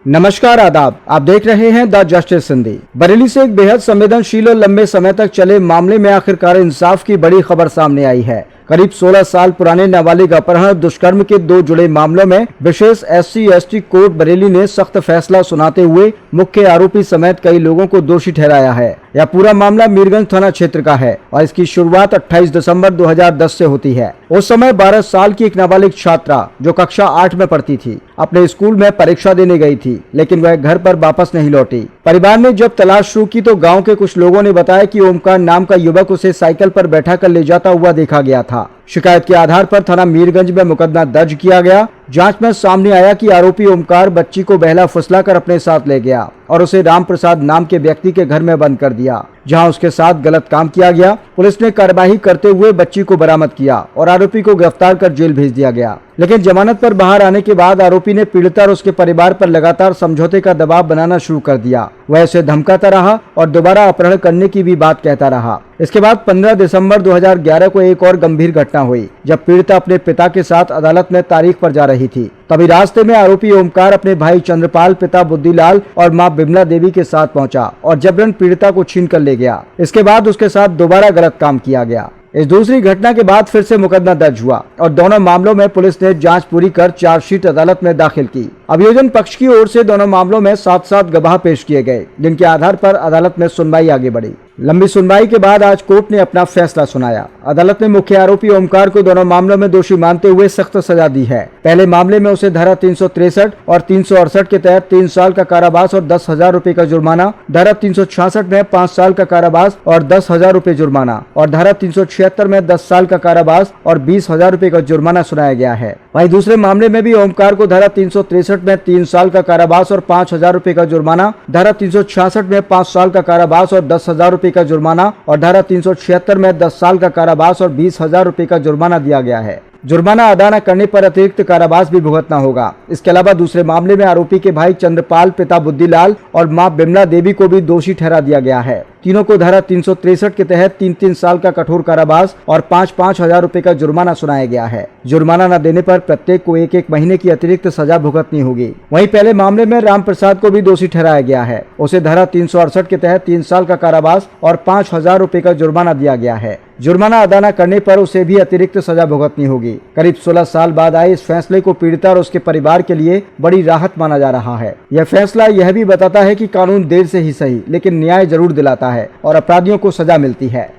नमस्कार, आदाब। आप देख रहे हैं द जस्टिस हिंदी। बरेली से एक बेहद संवेदनशील और लंबे समय तक चले मामले में आखिरकार इंसाफ की बड़ी खबर सामने आई है। करीब 16 साल पुराने नाबालिग अपहरण दुष्कर्म के दो जुड़े मामलों में विशेष SC/ST कोर्ट बरेली ने सख्त फैसला सुनाते हुए मुख्य आरोपी समेत कई लोगों को दोषी ठहराया है। यह पूरा मामला मीरगंज थाना क्षेत्र का है और इसकी शुरुआत 28 दिसंबर 2010 से होती है। उस समय 12 साल की एक नाबालिग छात्रा जो कक्षा 8 में पढ़ती थी, अपने स्कूल में परीक्षा देने गई थी, लेकिन वह घर पर वापस नहीं लौटी। परिवार ने जब तलाश शुरू की तो गांव के कुछ लोगों ने बताया कि ओमकार नाम का युवक उसे साइकिल पर बैठा कर ले जाता हुआ देखा गया था। शिकायत के आधार पर थाना मीरगंज में मुकदमा दर्ज किया गया। जांच में सामने आया कि आरोपी ओमकार बच्ची को बहला फुसलाकर अपने साथ ले गया और उसे राम प्रसाद नाम के व्यक्ति के घर में बंद कर दिया, जहां उसके साथ गलत काम किया गया। पुलिस ने कार्रवाई करते हुए बच्ची को बरामद किया और आरोपी को गिरफ्तार कर जेल भेज दिया गया। लेकिन जमानत पर बाहर आने के बाद आरोपी ने पीड़िता और उसके परिवार पर लगातार समझौते का दबाव बनाना शुरू कर दिया। वह उसे धमकाता रहा और दोबारा अपहरण करने की भी बात कहता रहा। इसके बाद 15 दिसंबर 2011 को एक और गंभीर घटना हुई, जब पीड़िता अपने पिता के साथ अदालत में तारीख पर जा रही थी। तभी रास्ते में आरोपी ओमकार अपने भाई चंद्रपाल, पिता बुद्धिलाल और मां बिमला देवी के साथ पहुंचा और जबरन पीड़िता को छीन कर ले गया। इसके बाद उसके साथ दोबारा गलत काम किया गया। इस दूसरी घटना के बाद फिर से मुकदमा दर्ज हुआ और दोनों मामलों में पुलिस ने जांच पूरी कर चार्जशीट अदालत में दाखिल की। अभियोजन पक्ष की ओर से दोनों मामलों में 7 गवाह पेश किए गए, जिनके आधार पर अदालत में सुनवाई आगे बढ़ी। लंबी सुनवाई के बाद आज कोर्ट ने अपना फैसला सुनाया। अदालत ने मुख्य आरोपी ओमकार को दोनों मामलों में दोषी मानते हुए सख्त सजा दी है। पहले मामले में उसे धारा 363 और 368 के तहत 3 साल का कारावास और 10,000 रूपए का जुर्माना, धारा 366 में 5 साल का कारावास और 10,000 रूपए जुर्माना और धारा 376 में 10 साल का कारावास और 20,000 रूपए का जुर्माना सुनाया गया है। वहीं दूसरे मामले में भी ओमकार को धारा 363 में 3 साल का कारावास और 5,000 रूपए का जुर्माना, धारा 366 में 5 साल का कारावास और 10,000 रूपए का जुर्माना और धारा 376 में 10 साल का कारावास और 20,000 रूपए का जुर्माना दिया गया है। जुर्माना अदा न करने पर अतिरिक्त कारावास भी भुगतना होगा। इसके अलावा दूसरे मामले में आरोपी के भाई चंद्रपाल, पिता बुद्धिलाल और मां बिमला देवी को भी दोषी ठहरा दिया गया है। तीनों को धारा 363 के तहत 3-3 साल का कठोर कारावास और 5-5 हजार रूपए का जुर्माना सुनाया गया है। जुर्माना न देने पर प्रत्येक को 1-1 महीने की अतिरिक्त सजा भुगतनी होगी। वहीं पहले मामले में राम प्रसाद को भी दोषी ठहराया गया है। उसे धारा 368 के तहत 3 साल का कारावास और 5,000 रूपए का जुर्माना दिया गया है। जुर्माना अदा न करने पर उसे भी अतिरिक्त सजा भुगतनी होगी। करीब 16 साल बाद आए इस फैसले को पीड़िता और उसके परिवार के लिए बड़ी राहत माना जा रहा है। यह फैसला यह भी बताता है कि कानून देर से ही सही, लेकिन न्याय जरूर दिलाता है और अपराधियों को सजा मिलती है।